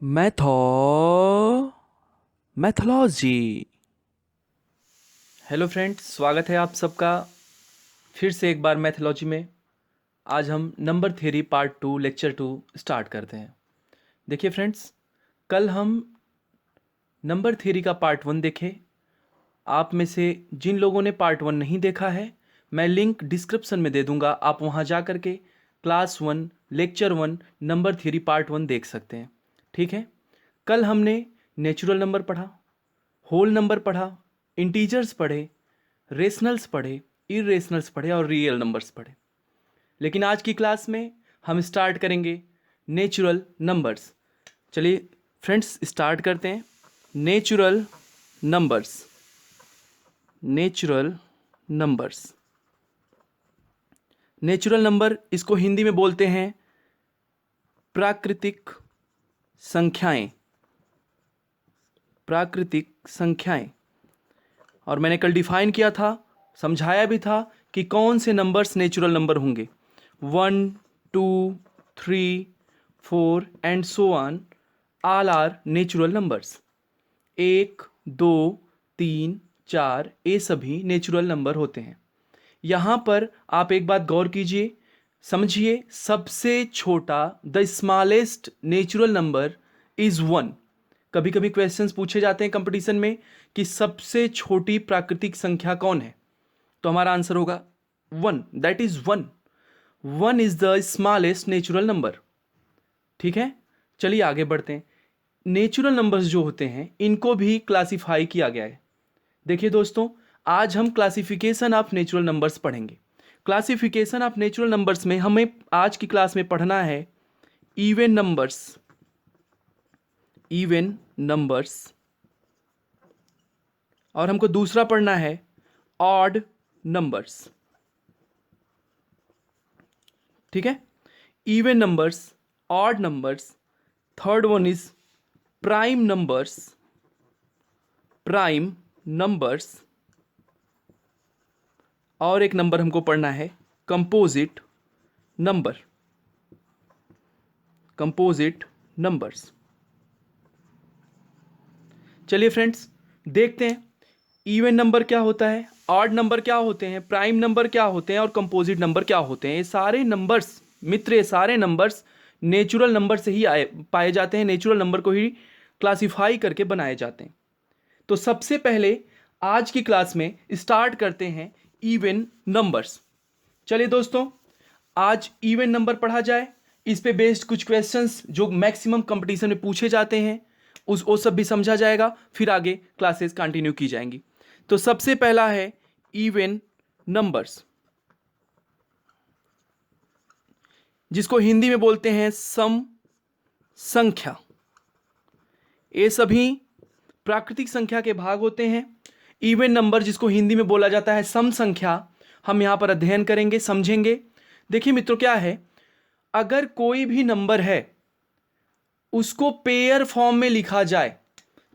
मैथो mythology. Hello friends, स्वागत है आप सबका फिर से एक बार मैथोलॉजी में। आज हम number theory part 2 lecture 2 start करते हैं। देखिए फ्रेंड्स, कल हम नंबर थ्योरी का पार्ट 1 देखे। आप में से जिन लोगों ने पार्ट 1 नहीं देखा है, मैं लिंक डिस्क्रिप्शन में दे दूंगा, आप वहां जा कर के class 1 lecture 1 number theory part 1 देख सकते हैं। ठीक है। कल हमने नेचुरल नंबर पढ़ा, होल नंबर पढ़ा, इंटीजर्स पढ़े, रेशनल्स पढ़े, इरेशनल्स पढ़े और रियल नंबर्स पढ़े। लेकिन आज की क्लास में हम स्टार्ट करेंगे नेचुरल नंबर्स। चलिए फ्रेंड्स, स्टार्ट करते हैं। Natural numbers. Natural numbers. Natural number, इसको हिंदी में बोलते हैं प्राकृतिक संख्याएं। प्राकृतिक संख्याएं। और मैंने कल डिफाइन किया था, समझाया भी था कि कौन से नंबर्स नेचुरल नंबर होंगे। 1, 2, 3, 4 and so on all are natural numbers. 1, 2, 3, 4 ये सभी नेचुरल नंबर होते हैं। यहाँ पर आप एक बात गौर कीजिए, समझिए। सबसे छोटा, the smallest natural number is 1। कभी कभी क्वेश्चंस पूछे जाते हैं कंपटीशन में कि सबसे छोटी प्राकृतिक संख्या कौन है, तो हमारा आंसर होगा 1। That is 1। 1 is the smallest natural number. ठीक है। चलिए आगे बढ़ते हैं। नेचुरल नंबर्स जो होते हैं इनको भी क्लासिफाई किया गया है। देखिए दोस्तों, आज हम क्लासिफिकेशन ऑफ नेचुरल नंबर्स पढ़ेंगे। क्लासिफिकेशन ऑफ नेचुरल नंबर्स में हमें आज की क्लास में पढ़ना है इवन नंबर्स। Even numbers. और हमको दूसरा पढ़ना है ऑड नंबर्स। ठीक है। Even numbers, odd numbers. Third one is prime numbers. Prime numbers. और एक नंबर हमको पढ़ना है कंपोजिट नंबर। Composite numbers. चलिए फ्रेंड्स, देखते हैं इवन नंबर क्या होता है, ऑड नंबर क्या होते हैं, प्राइम नंबर क्या होते हैं और कंपोजिट नंबर क्या होते हैं। ये सारे नंबर्स मित्र, ये सारे नंबर्स नेचुरल नंबर से ही पाए जाते हैं। नेचुरल नंबर को ही क्लासिफाई करके बनाए जाते हैं। तो सबसे पहले आज की क्लास में स्टार्ट करते हैं इवन नंबर्स। चलिए दोस्तों, आज इवन नंबर पढ़ा जाए। इस पे बेस्ड कुछ क्वेश्चंस जो मैक्सिमम कंपटीशन में पूछे जाते हैं उस वो सब भी समझा जाएगा, फिर आगे क्लासेस कंटिन्यू की जाएंगी। तो सबसे पहला है इवन नंबर्स, जिसको हिंदी में बोलते हैं सम संख्या। ये सभी प्राकृतिक संख्या के भाग होते हैं। इवन नंबर, जिसको हिंदी में बोला जाता है सम संख्या, हम यहां पर अध्ययन करेंगे, समझेंगे। देखिए मित्रों, क्या है, अगर कोई भी नंबर है उसको पेयर फॉर्म में लिखा जाए।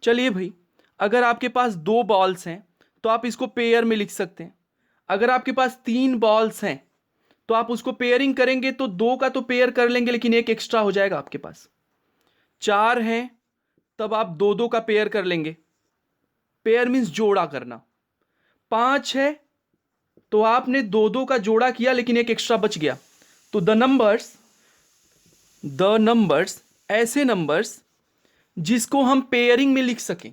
चलिए भाई, अगर आपके पास 2 बॉल्स हैं तो आप इसको पेयर में लिख सकते हैं। अगर आपके पास 3 बॉल्स हैं तो आप उसको पेयरिंग करेंगे तो 2 का तो पेयर कर लेंगे, लेकिन एक एक्स्ट्रा हो जाएगा आपके पास। 4 हैं तब आप 2-2 का पेयर कर लेंगे। पेयर मीन्स जोड़ा करना। 5 है तो आपने 2-2 का जोड़ा किया लेकिन एक एक्स्ट्रा बच गया। तो द नंबर्स ऐसे नंबर्स जिसको हम पेयरिंग में लिख सकें।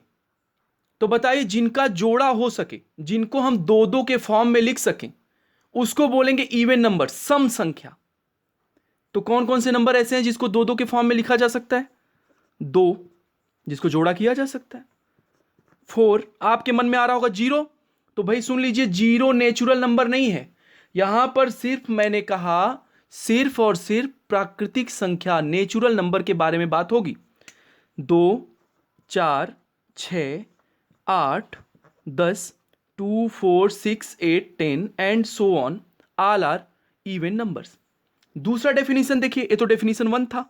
तो बताइए, जिनका जोड़ा हो सके, जिनको हम 2-2 के फॉर्म में लिख सकें, उसको बोलेंगे इवन नंबर, सम संख्या। तो कौन कौन से नंबर ऐसे हैं जिसको 2-2 के फॉर्म में लिखा जा सकता है? 2, जिसको जोड़ा किया जा सकता है। 4, आपके मन में आ रहा होगा 0, तो भाई सुन लीजिए, 0 नेचुरल नंबर नहीं है। यहां पर सिर्फ मैंने कहा, सिर्फ और सिर्फ प्राकृतिक संख्या, नेचुरल नंबर के बारे में बात होगी। 2, 4, 6, 8, 10, 2, 4, 6, 8, 10 and so on all are even numbers. दूसरा डेफिनेशन देखिए, ये तो डेफिनेशन 1 था।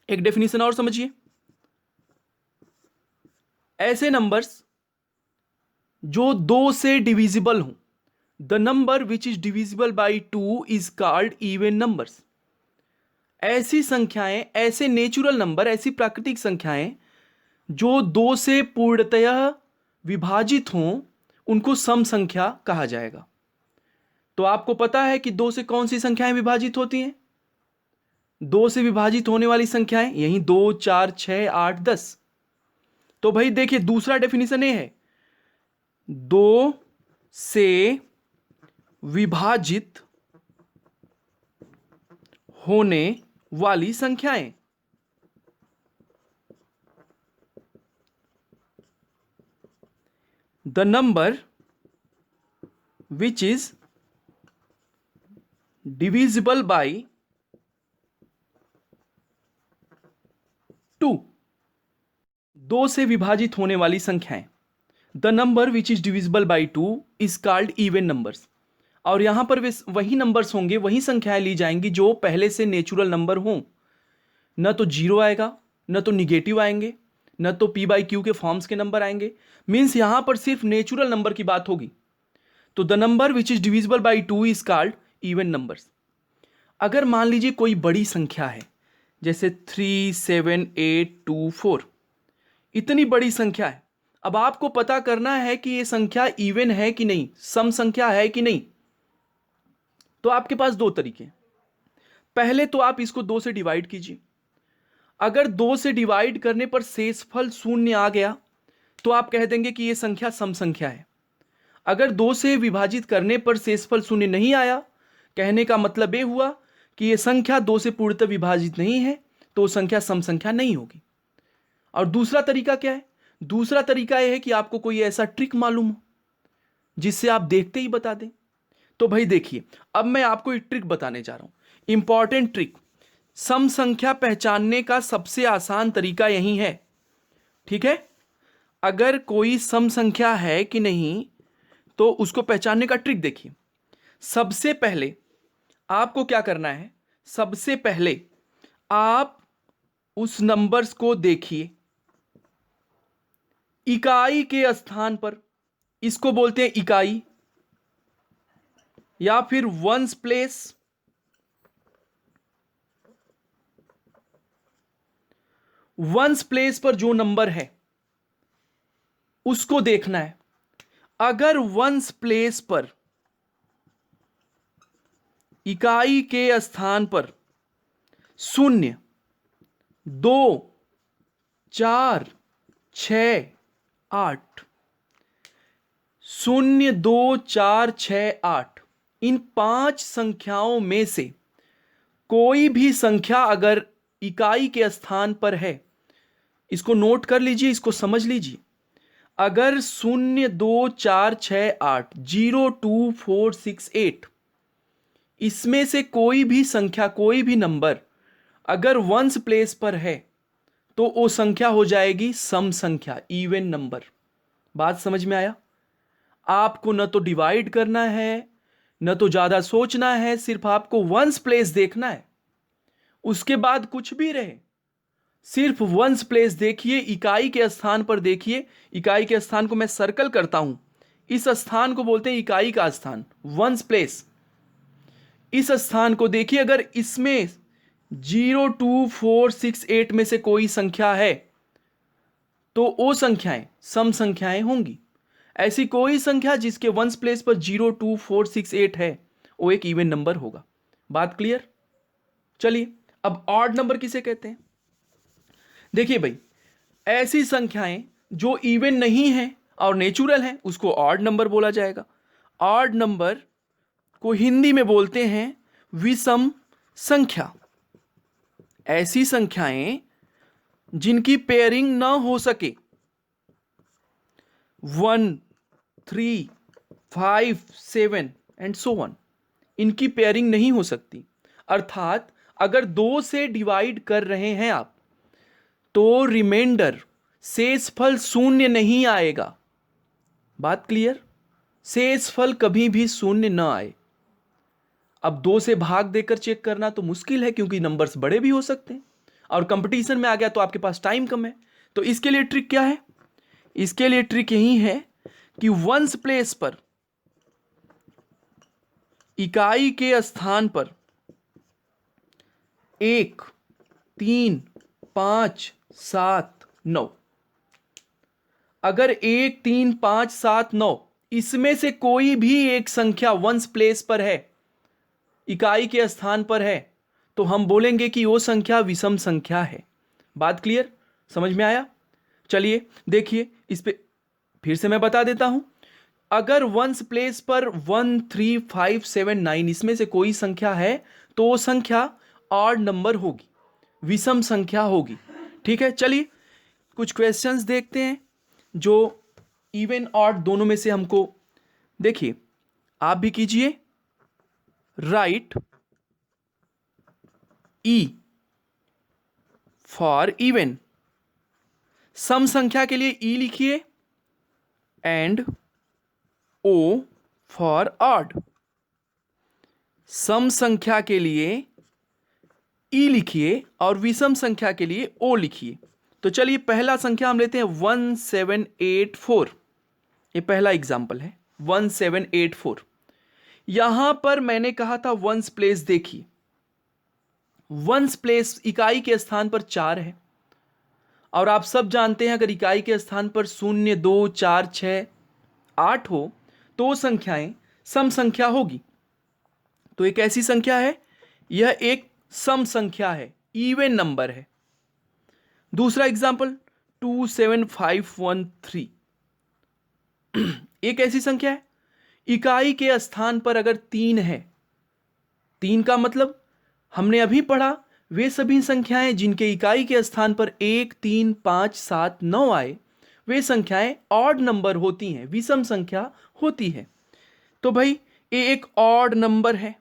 एक डेफिनेशन और समझिए। ऐसे नंबर्स जो 2 से डिविजिबल हों, the number which is divisible by 2 is called even numbers. ऐसी संख्याएं, ऐसे नेचुरल नंबर, ऐसी प्राकृतिक संख्याएं जो 2 से पूर्णतः विभाजित हों, उनको सम संख्या कहा जाएगा। तो आपको पता है कि 2 से कौन सी संख्याएं विभाजित होती हैं? 2 से विभाजित होने वाली संख्याएं यही 2, 4, 6, 8, 10। तो भाई देखिए, दूसरा डेफिनेशन ये है, 2 से विभाजित होने वाली संख्याएं। The number which is divisible by 2। 2 से विभाजित होने वाली संख्याएं। The number which is divisible by 2 is called even numbers. और यहां पर वही नंबर्स होंगे, वही संख्याएं ली जाएंगी जो पहले से नेचुरल नंबर हों। न तो जीरो आएगा, न तो निगेटिव आएंगे, न तो पी बाई क्यू के फॉर्म्स के नंबर आएंगे। मीन्स यहां पर सिर्फ नेचुरल नंबर की बात होगी। तो the number which is divisible by 2 is called even numbers. अगर मान लीजिए कोई बड़ी संख्या है, जैसे 3, 7, 8, 2, 4, इतनी बड़ी संख्या है। अब आपको पता करना है कि यह संख्या इवन है कि नहीं, सम संख्या है कि नहीं। तो आपके पास दो तरीके हैं। पहले तो आप इसको 2 से डिवाइड कीजिए। अगर 2 से डिवाइड करने पर शेषफल 0 आ गया तो आप कह देंगे कि यह संख्या सम संख्या है। अगर 2 से विभाजित करने पर शेषफल 0 नहीं आया, कहने का मतलब यह हुआ कि यह संख्या 2 से पूर्णतः विभाजित नहीं है, तो संख्या सम संख्या नहीं होगी। और दूसरा तरीका क्या है? दूसरा तरीका यह है कि आपको कोई ऐसा ट्रिक मालूम हो जिससे आप देखते ही बता दें। तो भाई देखिए, अब मैं आपको एक ट्रिक बताने जा रहा हूं, इंपॉर्टेंट ट्रिक। सम संख्या पहचानने का सबसे आसान तरीका यही है, ठीक है? अगर कोई सम संख्या है कि नहीं तो उसको पहचानने का ट्रिक देखिए। सबसे पहले आपको क्या करना है? सबसे पहले आप उस नंबर्स को देखिए इकाई के स्थान पर। इसको बोलते हैं इकाई या फिर वंस प्लेस। वंस प्लेस पर जो नंबर है उसको देखना है। अगर वंस प्लेस पर इकाई के स्थान पर 0, 2, 4, 6, 8, 0, 2, 4, 6, 8, इन 5 संख्याओं में से कोई भी संख्या अगर इकाई के स्थान पर है, इसको नोट कर लीजिए, इसको समझ लीजिए। अगर 0, 2, 4, 6, 8, 0, 2, 4, 6, 8 इसमें से कोई भी संख्या, कोई भी नंबर अगर वंस प्लेस पर है तो वो संख्या हो जाएगी सम संख्या, इवन नंबर। बात समझ में आया? आपको न तो डिवाइड करना है, न तो ज्यादा सोचना है, सिर्फ आपको वंस प्लेस देखना है। उसके बाद कुछ भी रहे, सिर्फ वंस प्लेस देखिए, इकाई के स्थान पर देखिए। इकाई के स्थान को मैं सर्कल करता हूं, इस स्थान को बोलते हैं इकाई का स्थान, वंस प्लेस। इस स्थान को देखिए, अगर इसमें 0, 2, 4, 6, 8 में से कोई संख्या है तो वो संख्याएं सम संख्याएं होंगी। ऐसी कोई संख्या जिसके वंस प्लेस पर 0, 2, 4, 6, 8 है वो एक इवन नंबर होगा। बात क्लियर? चलिए, अब ऑड नंबर किसे कहते हैं? देखिए भाई, ऐसी संख्याएं जो इवन नहीं है और नेचुरल हैं उसको ऑड नंबर बोला जाएगा। ऑड नंबर को हिंदी में बोलते हैं विषम संख्या। ऐसी संख्याएं जिनकी पेयरिंग ना हो सके, 1, 3, 5, 7 एंड सो ऑन, इनकी पेयरिंग नहीं हो सकती। अर्थात अगर 2 से डिवाइड कर रहे हैं आप तो रिमाइंडर शेषफल 0 नहीं आएगा। बात क्लियर? शेषफल कभी भी 0 ना आए। अब 2 से भाग देकर चेक करना तो मुश्किल है क्योंकि नंबर्स बड़े भी हो सकते हैं और कंपटीशन में आ गया तो आपके पास टाइम कम है। तो इसके लिए ट्रिक क्या है? इसके लिए ट्रिक यही है कि वंस प्लेस पर इकाई के स्थान पर 1 3 5 7 9। अगर 1 3 5 7 9 इसमें से कोई भी एक संख्या वंस प्लेस पर है, इकाई के स्थान पर है, तो हम बोलेंगे कि वो संख्या विषम संख्या है। बात क्लियर, समझ में आया? चलिए देखिए, इस पे फिर से मैं बता देता हूं। अगर वंस प्लेस पर 1 3 5 7 9 इसमें से कोई संख्या है तो वो संख्या ऑड नंबर होगी, विषम संख्या होगी। ठीक है, चलिए कुछ क्वेश्चंस देखते हैं जो इवन ऑड दोनों में से हमको, देखिए आप भी कीजिए। राइट ई फॉर इवन, सम संख्या के लिए ई लिखिए एंड ओ फॉर ऑड। सम संख्या के लिए ई लिखिए और विषम संख्या के लिए ओ लिखिए। तो चलिए पहला संख्या हम लेते हैं 1784। ये पहला एग्जाम्पल है 1784। यहां पर मैंने कहा था वंस प्लेस, देखिए वंस प्लेस इकाई के स्थान पर 4 है और आप सब जानते हैं अगर इकाई के स्थान पर 0 2 4 6 8 हो तो संख्याएं सम संख्या होगी। तो एक ऐसी संख्या है, यह एक सम संख्या है, इवन नंबर है। दूसरा एग्जाम्पल 27513 एक ऐसी संख्या है, इकाई के स्थान पर अगर 3 है, 3 का मतलब हमने अभी पढ़ा वे सभी संख्याएं जिनके इकाई के स्थान पर 1 3 5 7 9 आए, वे संख्याएं ऑड नंबर होती हैं, विषम संख्या होती है। तो भाई ये एक ऑड नंबर है।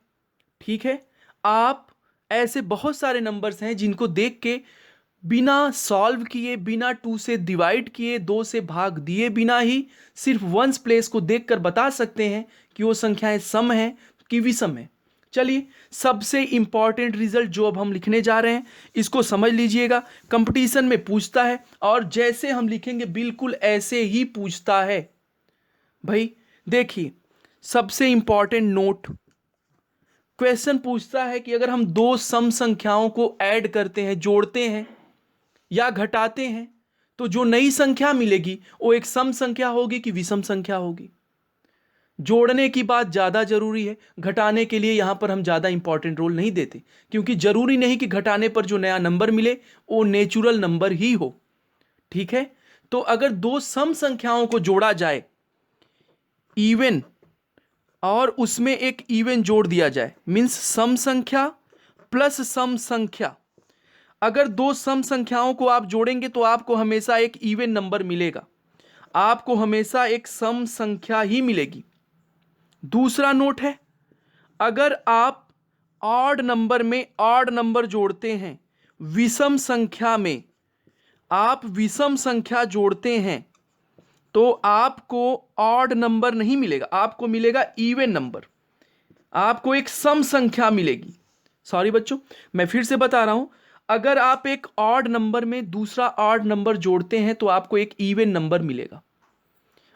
ठीक है, आप ऐसे बहुत सारे नंबर्स हैं जिनको देख के बिना सॉल्व किए, बिना 2 से डिवाइड किए, 2 से भाग दिए बिना ही सिर्फ वंस प्लेस को देखकर बता सकते हैं कि वो संख्याएं सम हैं कि विषम है। चलिए सबसे इंपॉर्टेंट रिजल्ट जो अब हम लिखने जा रहे हैं इसको समझ लीजिएगा। कंपटीशन में पूछता है और जैसे हम लिखेंगे बिल्कुल ऐसे ही पूछता है। भाई देखिए सबसे इंपॉर्टेंट नोट, क्वेश्चन पूछता है कि अगर हम दो सम संख्याओं को ऐड करते हैं, जोड़ते हैं या घटाते हैं तो जो नई संख्या मिलेगी वो एक सम संख्या होगी कि विषम संख्या होगी। जोड़ने की बात ज्यादा जरूरी है, घटाने के लिए यहां पर हम ज्यादा इंपॉर्टेंट रोल नहीं देते, क्योंकि जरूरी नहीं कि घटाने पर जो नया नंबर मिले वो नेचुरल नंबर ही हो। ठीक है, तो अगर दो सम संख्याओं को जोड़ा जाए इवन और उसमें एक इवन जोड़ दिया जाए, मींस सम संख्या प्लस सम संख्या, अगर दो सम संख्याओं को आप जोड़ेंगे तो आपको हमेशा एक इवन नंबर मिलेगा, आपको हमेशा एक सम संख्या ही मिलेगी। दूसरा नोट है, अगर आप ऑड नंबर में ऑड नंबर जोड़ते हैं, विषम संख्या में आप विषम संख्या जोड़ते हैं तो आपको ऑड नंबर नहीं मिलेगा, आपको मिलेगा इवन नंबर, आपको एक सम संख्या मिलेगी। सॉरी बच्चों, मैं फिर से बता रहा हूं, अगर आप एक ऑड नंबर में दूसरा ऑड नंबर जोड़ते हैं तो आपको एक इवन नंबर मिलेगा।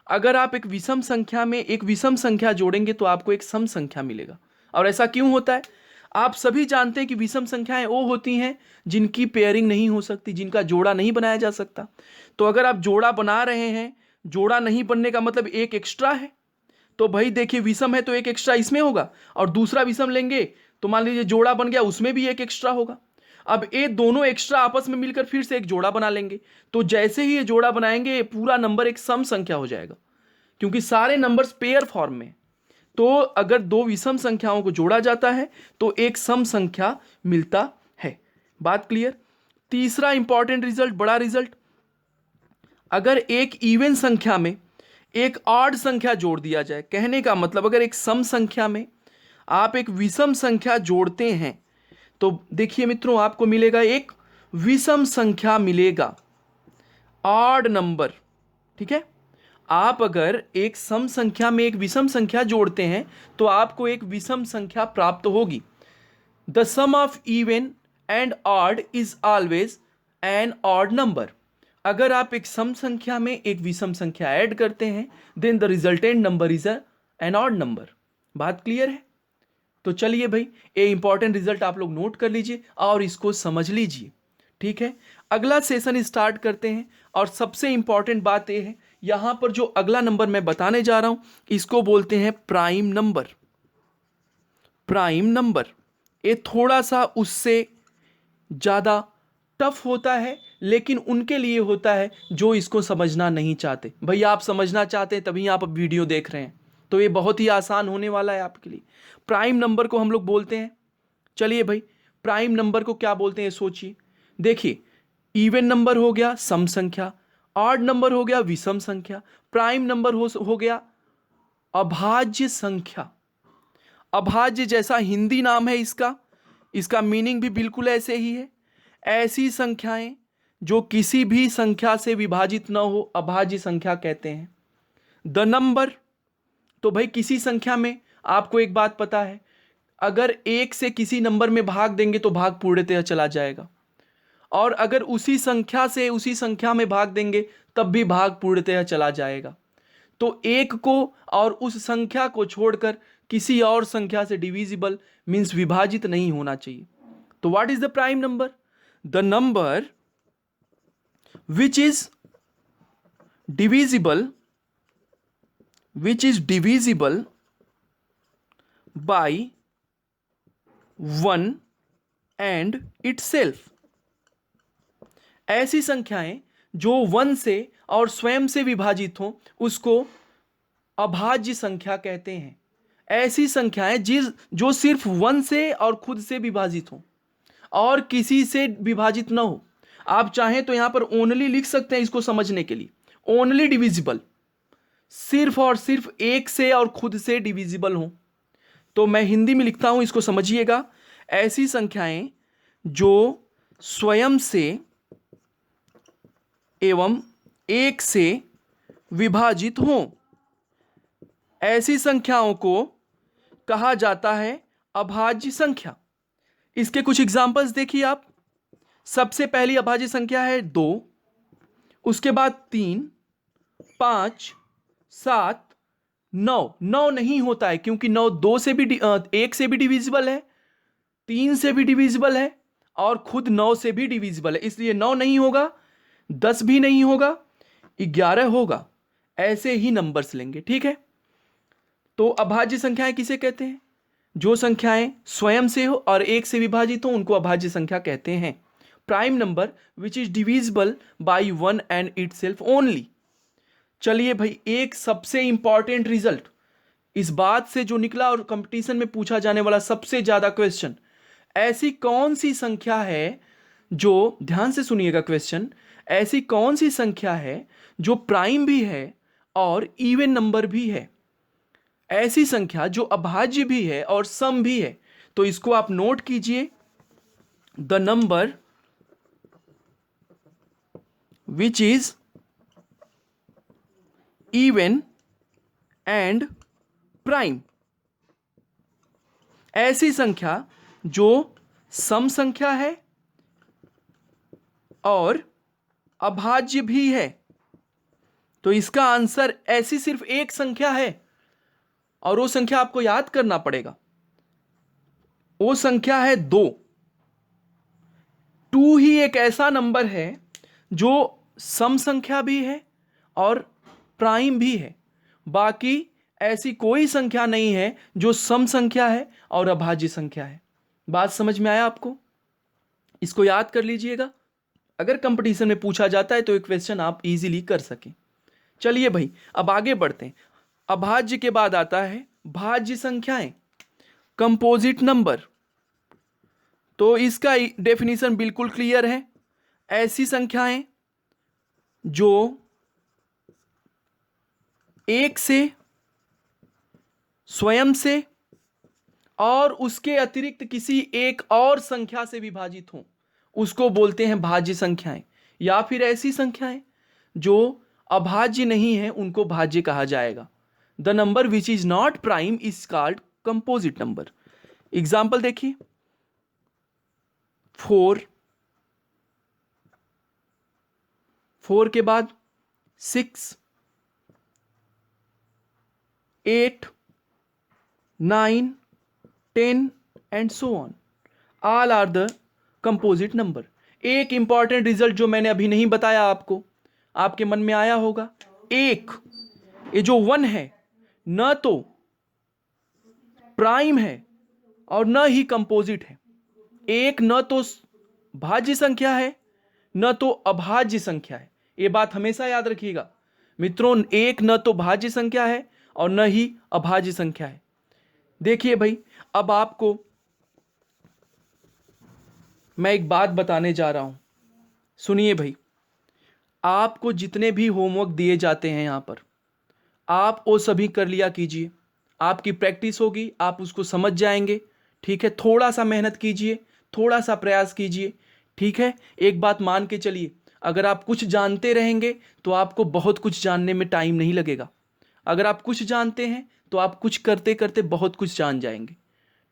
अगर आप एक विषम संख्या में एक विषम संख्या जोड़ेंगे तो आपको एक सम संख्या मिलेगा। और ऐसा क्यों होता है? आप सभी जानते हैं कि विषम संख्याएं वो होती हैं जिनकी पेयरिंग नहीं हो सकती, जिनका जोड़ा नहीं बनाया जा सकता। तो अगर आप जोड़ा बना रहे हैं, जोड़ा नहीं बनने का मतलब एक एक्स्ट्रा है, तो भाई देखिए विषम है तो एक एक्स्ट्रा इसमें होगा, और दूसरा विषम लेंगे तो मान लीजिए जोड़ा बन गया, उसमें भी एक एक्स्ट्रा होगा। अब ये दोनों एक्स्ट्रा आपस में मिलकर फिर से एक जोड़ा बना लेंगे, तो जैसे ही ये जोड़ा बनाएंगे पूरा नंबर एक सम संख्या हो जाएगा, क्योंकि सारे नंबर्स पेयर फॉर्म में। तो अगर दो विषम संख्याओं को जोड़ा जाता है तो एक सम संख्या मिलता है। बात क्लियर? तीसरा इंपॉर्टेंट रिजल्ट, बड़ा रिजल्ट, अगर एक इवन संख्या में एक ऑड संख्या जोड़ दिया जाए, कहने का मतलब अगर एक सम संख्या में आप एक विषम संख्या जोड़ते हैं तो देखिए मित्रों आपको मिलेगा एक विषम संख्या मिलेगा, ऑड नंबर। ठीक है, आप अगर एक सम संख्या में एक विषम संख्या जोड़ते हैं तो आपको एक विषम संख्या प्राप्त होगी। The sum of even and odd is always an odd number. अगर आप एक सम संख्या में एक विषम संख्या ऐड करते हैं then the resultant number is an odd number. बात क्लियर है? तो चलिए भाई, ये इंपॉर्टेंट रिजल्ट आप लोग नोट कर लीजिए और इसको समझ लीजिए। ठीक है, अगला सेशन स्टार्ट करते हैं। और सबसे इंपॉर्टेंट बात यह है, यहां पर जो अगला नंबर मैं बताने जा रहा हूं, इसको बोलते हैं प्राइम नंबर। प्राइम नंबर ये थोड़ा सा उससे ज़्यादा टफ होता है, लेकिन उनके लिए होता है जो इसको समझना नहीं चाहते। भैया आप समझना चाहते हैं तभी आप वीडियो देख रहे हैं, तो ये बहुत ही आसान होने वाला है आपके लिए। प्राइम नंबर को हम लोग बोलते हैं, चलिए भाई प्राइम नंबर को क्या बोलते हैं सोचिए। देखिए, इवन नंबर हो गया सम संख्या, ऑड नंबर हो गया विषम संख्या, प्राइम नंबर हो गया अभाज्य संख्या। अभाज्य जैसा हिंदी नाम है इसका, इसका मीनिंग भी बिल्कुल ऐसे ही है। ऐसी संख्याएं जो किसी भी संख्या से विभाजित न हो, अभाज्य संख्या कहते हैं। द नंबर, तो भाई किसी संख्या में आपको एक बात पता है, अगर एक से किसी नंबर में भाग देंगे तो भाग पूर्णतः चला जाएगा, और अगर उसी संख्या से उसी संख्या में भाग देंगे तब भी भाग पूर्णतः चला जाएगा। तो एक को और उस संख्या को छोड़कर किसी और संख्या से डिविजिबल मीन्स विभाजित नहीं होना चाहिए। तो what is the prime number? The number which is divisible by 1 and itself। ऐसी संख्याएं जो 1 से और स्वयं से विभाजित हों उसको अभाज्य संख्या कहते हैं। ऐसी संख्याएं जो सिर्फ 1 से और खुद से विभाजित हों और किसी से विभाजित ना हो। आप चाहें तो यहां पर ओनली लिख सकते हैं इसको समझने के लिए, ओनली डिविजिबल, सिर्फ और सिर्फ एक से और खुद से डिविजिबल हो। तो मैं हिंदी में लिखता हूं, इसको समझिएगा। ऐसी संख्याएं जो स्वयं से एवं एक से विभाजित हों, ऐसी संख्याओं को कहा जाता है अभाज्य संख्या। इसके कुछ एग्जाम्पल्स देखिए आप। सबसे पहली अभाज्य संख्या है 2, उसके बाद 3, 5, 7, 9। 9 नहीं होता है क्योंकि 9 2 से भी एक से भी डिविजिबल है, 3 से भी डिविजिबल है और खुद 9 से भी डिविजिबल है, इसलिए 9 नहीं होगा, 10 भी नहीं होगा, 11 होगा। ऐसे ही नंबर्स लेंगे, ठीक है। तो अभाज्य संख्याएं किसे कहते हैं? जो संख्याएं स्वयं से हो और एक से विभाजित हो उनको अभाज्य संख्या कहते हैं। Prime number which is divisible by 1 and itself only. चलिए भाई, एक सबसे इंपॉर्टेंट रिजल्ट इस बात से जो निकला और कंपटीशन में पूछा जाने वाला सबसे ज्यादा क्वेश्चन, ऐसी कौन सी संख्या है जो, ध्यान से सुनिएगा क्वेश्चन, ऐसी कौन सी संख्या है जो प्राइम भी है और इवन नंबर भी है? ऐसी संख्या जो अभाज्य भी है और सम भी है। तो इसको आप नोट कीजिए, the number which is even and prime. ऐसी संख्या जो सम संख्या है और अभाज्य भी है। तो इसका आंसर ऐसी सिर्फ एक संख्या है और वो संख्या आपको याद करना पड़ेगा, वो संख्या है 2। 2 ही एक ऐसा नंबर है जो सम संख्या भी है और प्राइम भी है। बाकी ऐसी कोई संख्या नहीं है जो सम संख्या है और अभाज्य संख्या है। बात समझ में आया आपको? इसको याद कर लीजिएगा, अगर कंपटीशन में पूछा जाता है तो एक क्वेश्चन आप इजीली कर सकें। चलिए भाई, अब आगे बढ़ते हैं। अभाज्य के बाद आता है भाज्य संख्याएं, कंपोजिट नंबर। तो इसका डेफिनेशन बिल्कुल क्लियर है। ऐसी संख्याएं जो एक से, स्वयं से और उसके अतिरिक्त किसी एक और संख्या से विभाजित हों उसको बोलते हैं भाज्य संख्याएं। या फिर ऐसी संख्याएं जो अभाज्य नहीं है उनको भाज्य कहा जाएगा। The number which is not prime is called composite number. Example देखिए, 4 के बाद 6, 8, 9, 10 and so on, all are the composite number. एक इंपॉर्टेंट रिजल्ट जो मैंने अभी नहीं बताया आपको, आपके मन में आया होगा, एक ये जो 1 है न तो प्राइम है और न ही कंपोजिट है। एक न तो भाज्य संख्या है न तो अभाज्य संख्या है। ये बात हमेशा याद रखिएगा मित्रों, एक न तो भाज्य संख्या है और न ही अभाज्य संख्या है। देखिए भाई, अब आपको मैं एक बात बताने जा रहा हूं, सुनिए भाई। आपको जितने भी होमवर्क दिए जाते हैं यहां पर, आप वो सभी कर लिया कीजिए। आपकी प्रैक्टिस होगी, आप उसको समझ जाएंगे। ठीक है, थोड़ा सा मेहनत कीजिए, थोड़ा सा प्रयास कीजिए। ठीक है, एक बात मान के चलिए, अगर आप कुछ जानते रहेंगे तो आपको बहुत कुछ जानने में टाइम नहीं लगेगा। अगर आप कुछ जानते हैं तो आप कुछ करते करते बहुत कुछ जान जाएंगे।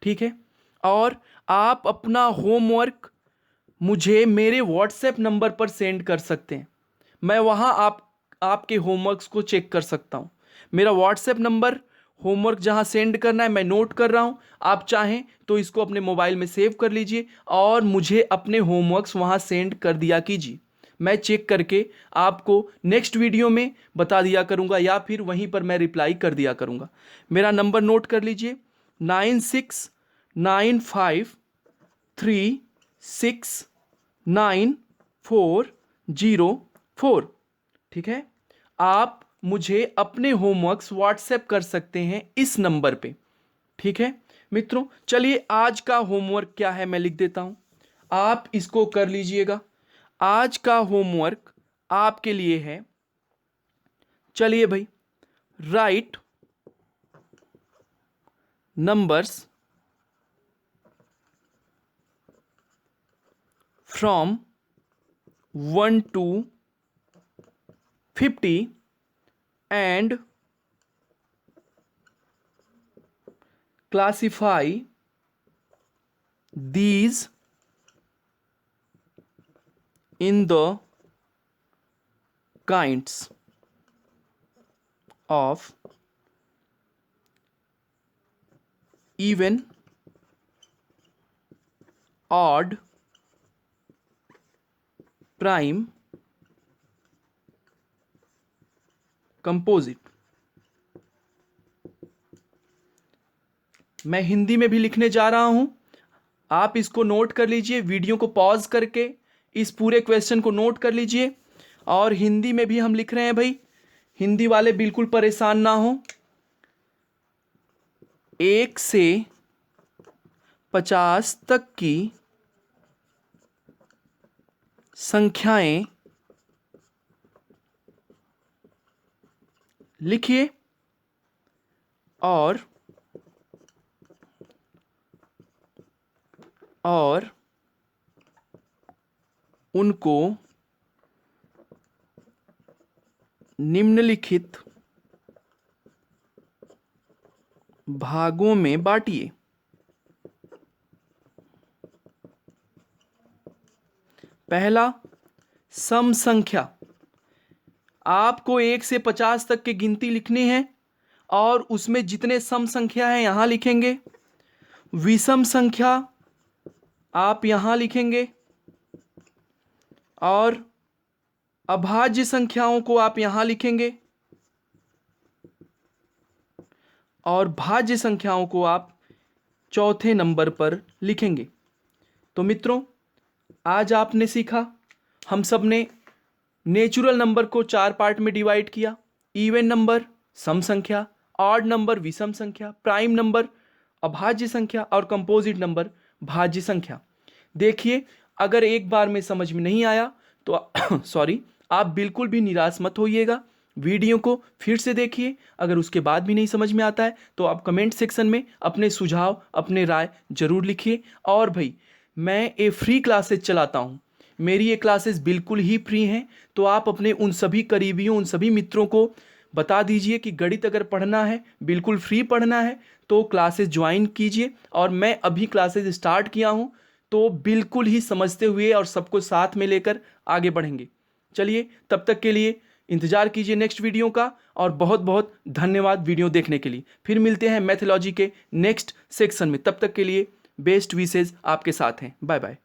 ठीक है, और आप अपना होमवर्क मुझे मेरे व्हाट्सएप नंबर पर सेंड कर सकते हैं। मैं वहाँ आपके होमवर्क्स को चेक कर सकता हूँ। मेरा व्हाट्सएप नंबर, होमवर्क जहाँ सेंड करना है मैं नोट कर रहा हूँ। आप चाहें तो इसको अपने मोबाइल में सेव कर लीजिए और मुझे अपने होमवर्क्स वहाँ सेंड कर दिया कीजिए। मैं चेक करके आपको नेक्स्ट वीडियो में बता दिया करूँगा या फिर वहीं पर मैं रिप्लाई कर दिया करूँगा। मेरा नंबर नोट कर लीजिए, 9695369404। ठीक है, आप मुझे अपने होमवर्क्स व्हाट्सएप कर सकते हैं इस नंबर पे। ठीक है मित्रों, चलिए आज का होमवर्क क्या है मैं लिख देता हूं, आप इसको कर लीजिएगा। आज का होमवर्क आपके लिए है, चलिए भाई, right numbers from 1 to 50 and classify these in the kinds of even, odd, prime, composite. मैं हिंदी में भी लिखने जा रहा हूं, आप इसको नोट कर लीजिए। वीडियो को पॉज करके इस पूरे क्वेश्चन को नोट कर लीजिए। और हिंदी में भी हम लिख रहे हैं भाई, हिंदी वाले बिल्कुल परेशान ना हो। 1 से 50 तक की संख्याएं लिखिए और उनको निम्नलिखित भागों में बांटिए। पहला, सम संख्या। आपको 1 से 50 तक की गिनती लिखनी है और उसमें जितने सम संख्या हैं यहां लिखेंगे। विषम संख्या आप यहां लिखेंगे और अभाज्य संख्याओं को आप यहां लिखेंगे और भाज्य संख्याओं को आप चौथे नंबर पर लिखेंगे। तो मित्रों, आज आपने सीखा, हम सब ने नेचुरल नंबर को 4 पार्ट में डिवाइड किया। इवन नंबर सम संख्या, ऑड नंबर विषम संख्या, प्राइम नंबर अभाज्य संख्या और कंपोजिट नंबर भाज्य संख्या। देखिए, अगर एक बार में समझ में नहीं आया तो सॉरी, आप बिल्कुल भी निराश मत होइएगा। वीडियो को फिर से देखिए। अगर उसके बाद भी नहीं समझ में आता है तो आप कमेंट सेक्शन में अपने सुझाव, अपने राय जरूर लिखिए। और भाई, मैं ये फ्री क्लासेज चलाता हूँ, मेरी ये क्लासेस बिल्कुल ही फ्री हैं। तो आप अपने उन सभी करीबियों, उन सभी मित्रों को बता दीजिए कि गणित अगर पढ़ना है, बिल्कुल फ्री पढ़ना है, तो क्लासेस ज्वाइन कीजिए। और मैं अभी क्लासेस स्टार्ट किया हूँ, तो बिल्कुल ही समझते हुए और सबको साथ में लेकर आगे बढ़ेंगे। चलिए, तब तक के लिए इंतजार कीजिए नेक्स्ट वीडियो का, और बहुत बहुत धन्यवाद वीडियो देखने के लिए। फिर मिलते हैं मैथोलॉजी के नेक्स्ट सेक्शन में, तब तक के लिए बेस्ट विशेज आपके साथ हैं। Bye bye.